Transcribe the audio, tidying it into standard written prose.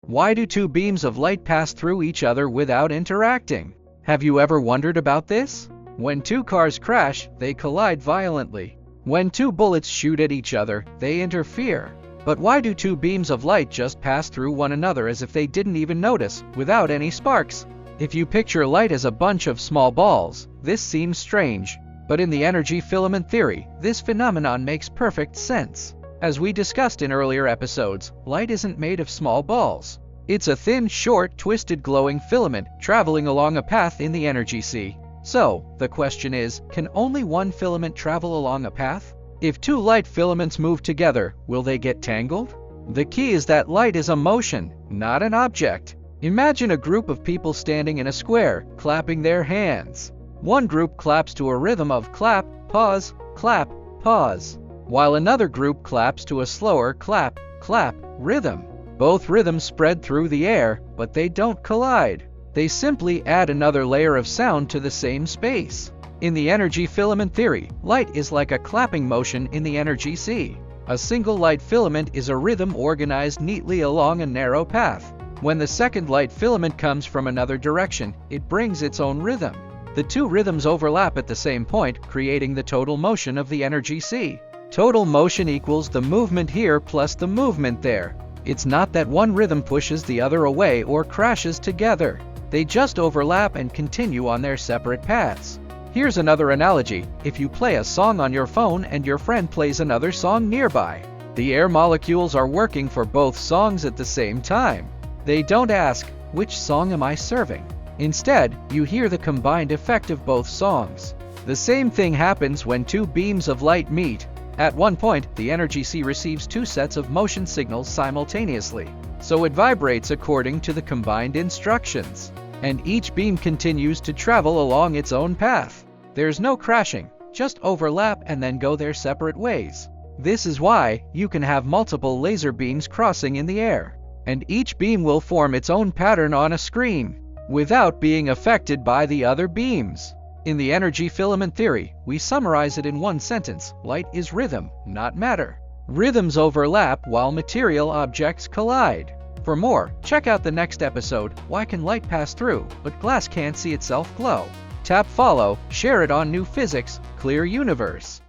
Why do two beams of light pass through each other without interacting? Have you ever wondered about this? When two cars crash, they collide violently. When two bullets shoot at each other, they interfere. But why do two beams of light just pass through one another as if they didn't even notice, without any sparks? If you picture light as a bunch of small balls, this seems strange. But in the energy filament theory, this phenomenon makes perfect sense. As we discussed in earlier episodes, light isn't made of small balls. It's a thin, short, twisted glowing filament traveling along a path in the energy sea. So, the question is, can only one filament travel along a path? If two light filaments move together, will they get tangled? The key is that light is a motion, not an object. Imagine a group of people standing in a square, clapping their hands. One group claps to a rhythm of clap, pause, while another group claps to a slower clap, clap rhythm. Both rhythms spread through the air, but they don't collide. They simply add another layer of sound to the same space. In the energy filament theory, light is like a clapping motion in the energy sea. A single light filament is a rhythm organized neatly along a narrow path. When the second light filament comes from another direction, it brings its own rhythm. The two rhythms overlap at the same point, creating the total motion of the energy sea. Total motion equals the movement here plus the movement there. It's not that one rhythm pushes the other away or crashes together. They just overlap and continue on their separate paths. Here's another analogy. If you play a song on your phone and your friend plays another song nearby, the air molecules are working for both songs at the same time. They don't ask, which song am I serving? Instead, you hear the combined effect of both songs. The same thing happens when two beams of light meet. At one point, the energy sea receives two sets of motion signals simultaneously, so it vibrates according to the combined instructions. And each beam continues to travel along its own path. There's no crashing, just overlap and then go their separate ways. This is why you can have multiple laser beams crossing in the air, and each beam will form its own pattern on a screen, without being affected by the other beams. In the energy filament theory, we summarize it in one sentence: light is rhythm, not matter. Rhythms overlap while material objects collide. For more, check out the next episode, Why Can Light Pass Through, but Glass Can't See Itself Glow? Tap follow, share it on New Physics, Clear Universe.